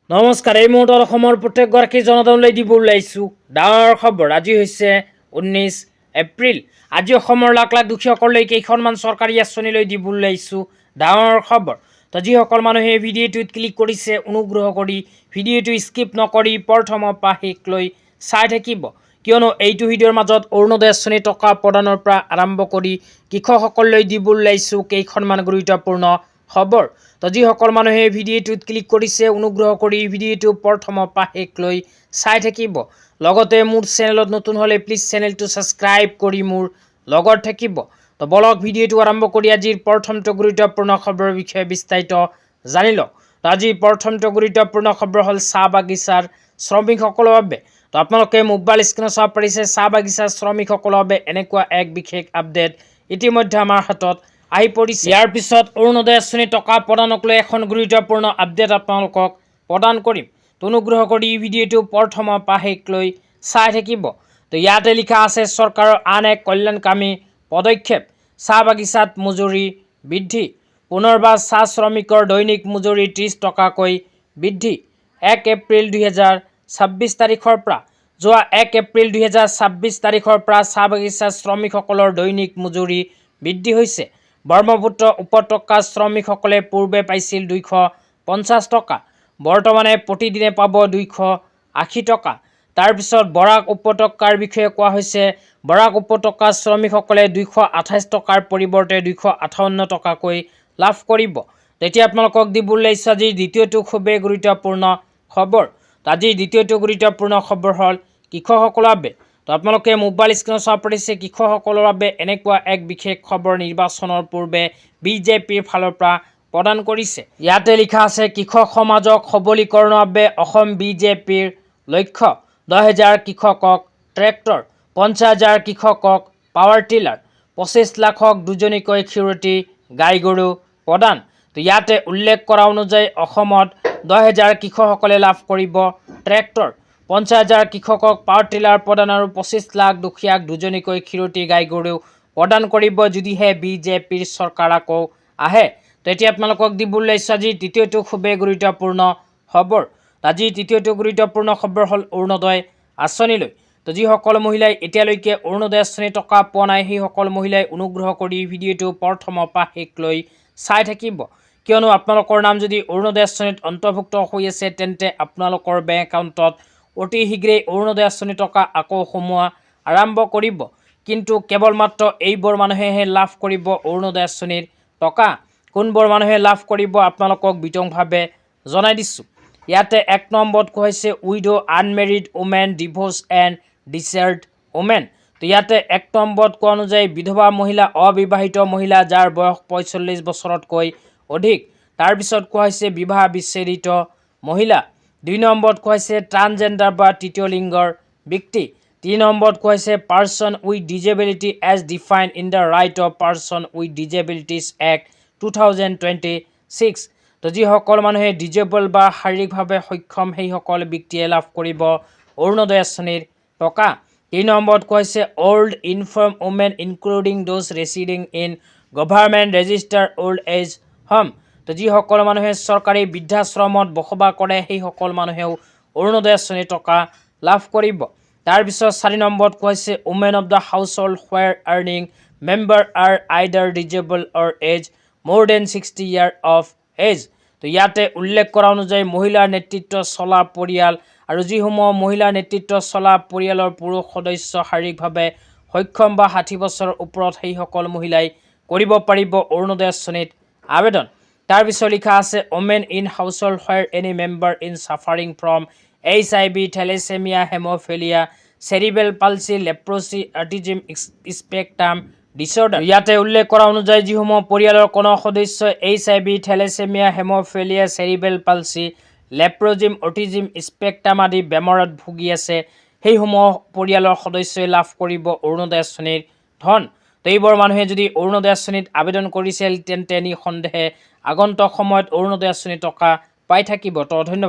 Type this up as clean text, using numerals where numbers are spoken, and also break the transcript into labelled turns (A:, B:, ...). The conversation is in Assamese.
A: নমস্কাৰ। এই মুহূৰ্তত অসমৰ প্ৰত্যেকগৰাকী জনতালৈ দিব ওলাইছোঁ ডাঙৰ খবৰ। আজি হৈছে 19 এপ্ৰিল। আজি অসমৰ লাখ লাখ দুখীয়াসকললৈ কেইখনমান চৰকাৰী আঁচনিলৈ দিব ওলাইছোঁ ডাঙৰ খবৰ। তো যিসকল মানুহে ভিডিঅ'টোত ক্লিক কৰিছে অনুগ্ৰহ কৰি ভিডিঅ'টো স্কিপ নকৰি প্ৰথমৰ পৰা শেষলৈ চাই থাকিব, কিয়নো এইটো ভিডিঅ'ৰ মাজত অৰুণোদয় আঁচনি টকা প্ৰদানৰ পৰা আৰম্ভ কৰি কৃষকসকললৈ দিব ওলাইছোঁ কেইখনমান গুৰুত্বপূৰ্ণ খবৰ। তো যিসকল মানুহে ভিডিঅ'টোত ক্লিক কৰিছে অনুগ্ৰহ কৰি ভিডিঅ'টো প্ৰথমৰ পৰা শেষলৈ চাই থাকিব। লগতে মোৰ চেনেলত নতুন হ'লে প্লিজ চেনেলটো ছাবস্ক্ৰাইব কৰি মোৰ লগত থাকিব। তো বলক ভিডিঅ'টো আৰম্ভ কৰি আজিৰ প্ৰথমটো গুৰুত্বপূৰ্ণ খবৰৰ বিষয়ে বিস্তাৰিত জানি লওক। তো আজিৰ প্ৰথমটো গুৰুত্বপূৰ্ণ খবৰ হ'ল চাহ বাগিচাৰ শ্ৰমিকসকলৰ বাবে। তো আপোনালোকে মোবাইল স্ক্ৰীনত চাব পাৰিছে চাহ বাগিচাৰ শ্ৰমিকসকলৰ বাবে এনেকুৱা এক বিশেষ আপডেট ইতিমধ্যে আমাৰ হাতত আহি পৰিছে। ইয়াৰ পিছত অৰুণোদয় আঁচনি টকা প্ৰদানক লৈ এখন গুৰুত্বপূৰ্ণ আপডেট আপোনালোকক প্ৰদান কৰিম। তো অনুগ্ৰহ কৰি ভিডিঅ'টো প্ৰথমৰ পৰা শেষলৈ চাই থাকিব। তো ইয়াতে লিখা আছে চৰকাৰৰ আন এক কল্যাণকামী পদক্ষেপ, চাহ বাগিচাত মজুৰি বৃদ্ধি। পুনৰবাৰ চাহ শ্ৰমিকৰ দৈনিক মজুৰি 30 টকাকৈ বৃদ্ধি 1 এপ্ৰিল 2026 তাৰিখৰ পৰা। যোৱা 1 এপ্ৰিল 2026 তাৰিখৰ পৰা চাহ বাগিচাৰ শ্ৰমিকসকলৰ দৈনিক মজুৰি বৃদ্ধি হৈছে। ব্ৰহ্মপুত্ৰ উপত্যকাৰ শ্ৰমিকসকলে পূৰ্বে পাইছিল 250 টকা, বৰ্তমানে প্ৰতিদিনে পাব 280 টকা। তাৰপিছত বৰাক উপত্যকাৰ বিষয়ে কোৱা হৈছে, বৰাক উপত্যকাৰ শ্ৰমিকসকলে 228 টকাৰ পৰিৱৰ্তে 258 টকাকৈ লাভ কৰিব। তেতিয়া আপোনালোকক দিব ওলাইছোঁ আজিৰ দ্বিতীয়টো খুবেই গুৰুত্বপূৰ্ণ খবৰ। আজিৰ দ্বিতীয়টো গুৰুত্বপূৰ্ণ খবৰ হ'ল কৃষকসকলৰ বাবে। তো আপোনালোকে মোবাইল স্ক্ৰীনত চাব পাৰিছে কৃষকসকলৰ বাবে এনেকুৱা এক বিশেষ খবৰ নিৰ্বাচনৰ পূৰ্বে বিজেপিৰ ফালৰ পৰা প্ৰদান কৰিছে। ইয়াতে লিখা আছে কৃষক সমাজক সবলীকৰণৰ বাবে অসম বিজেপিৰ লক্ষ্য। 10,000 কৃষকক ট্ৰেক্টৰ, 50,000 কৃষকক পাৱাৰ টিলাৰ, 25 লাখক দুজনীকৈ ক্ষীৰতী গাই গৰু প্ৰদান। তো ইয়াতে উল্লেখ কৰা অনুযায়ী অসমত 10,000 কৃষকসকলে লাভ কৰিব ট্ৰেক্টৰ, 50,000 কৃষকক পাৱাৰ টিলাৰ প্ৰদান আৰু 25 লাখ দুখীয়াক দুজনীকৈ ক্ষীৰতী গাই গৰু প্ৰদান কৰিব যদিহে বিজেপিৰ চৰকাৰ আকৌ আহে। তেতিয়া আপোনালোকক দিব ওলাইছোঁ আজিৰ তৃতীয়টো খুবেই গুৰুত্বপূৰ্ণ খবৰ। আজিৰ তৃতীয়টো গুৰুত্বপূৰ্ণ খবৰ হ'ল অৰুণোদয় আঁচনিলৈ। তো যিসকল মহিলাই এতিয়ালৈকে অৰুণোদয় আঁচনি টকা পোৱা নাই সেইসকল মহিলাই অনুগ্ৰহ কৰি ভিডিঅ'টো প্ৰথমৰ পৰা শেষলৈ চাই থাকিব, কিয়নো আপোনালোকৰ নাম যদি অৰুণোদয় আঁচনিত অন্তৰ্ভুক্ত হৈ আছে তেন্তে আপোনালোকৰ বেংক একাউণ্টত অতি শীঘ্ৰেই অৰুণোদয় আঁচনি টকা আকৌ সোমোৱা আৰম্ভ কৰিব। কিন্তু কেৱল মাত্ৰ এইবোৰ মানুহেহে লাভ কৰিব অৰুণোদয় আঁচনিৰ টকা। কোনবোৰ মানুহে লাভ কৰিব আপোনালোকক বিতংভাৱে জনাই দিছোঁ। ইয়াতে 1 নম্বৰত কোৱা হৈছে widow, unmarried women, divorced and deserted women. তো ইয়াতে 1 নম্বৰত কোৱা অনুযায়ী বিধৱা মহিলা, অবিবাহিত মহিলা যাৰ বয়স 45 বছৰতকৈ অধিক। তাৰপিছত কোৱা হৈছে বিবাহ বিচ্ছেদিত মহিলা। 2 নম্বৰত কোৱা হৈছে ট্ৰান্সজেণ্ডাৰ বা তৃতীয় লিংগৰ ব্যক্তি। 3 নম্বৰত কোৱা হৈছে person with disability as defined in the right of person with disabilities act 2026। তো যিসকল মানুহে ডিজেবল বা শাৰীৰিকভাৱে সক্ষম সেইসকল ব্যক্তিয়ে লাভ কৰিব অৰুণোদয় আঁচনিৰ টকা। 3 নম্বৰত কোৱা হৈছে old infirm women including those residing in government register old age home. তো যিসকল মানুহে চৰকাৰী বৃদ্ধাশ্ৰমত বসবাস কৰে সেইসকল মানুহেও অৰুণোদয় আঁচনিৰ টকা লাভ কৰিব। তাৰপিছত 4 নম্বৰত কোৱা হৈছে women of the household where earning member are either disabled or age more than 60 year of age. তো ইয়াতে উল্লেখ কৰা অনুযায়ী মহিলাৰ নেতৃত্ব চলা পৰিয়াল আৰু যিসমূহ মহিলাৰ নেতৃত্ব চলা পৰিয়ালৰ পুৰুষ সদস্য শাৰীৰিকভাৱে সক্ষম বা 60 বছৰৰ ওপৰত সেইসকল মহিলাই কৰিব পাৰিব অৰুণোদয় আঁচনিত আবেদন। তাৰপিছত লিখা আছে women in household where any member in suffering from HIV, thalassaemia, haemophilia, cerebral palsy, leprosy, autism spectrum disorder. ইয়াতে উল্লেখ কৰা অনুযায়ী যিসমূহ পৰিয়ালৰ কোনো সদস্যই HIV, thalassaemia, haemophilia, cerebral palsy, leprosy, autism spectrum আদি বেমাৰত ভুগি আছে সেইসমূহ পৰিয়ালৰ সদস্যই লাভ কৰিব অৰুণোদয় আঁচনিৰ ধন। তো এইবোৰ মানুহে যদি অৰুণোদয় আঁচনিত আবেদন কৰিছিল তেন্তে নিঃসন্দেহে আগন্তুক সময়ত অৰুণোদয় আঁচনিৰ টকা পাই থাকিব। তো ধন্যবাদ।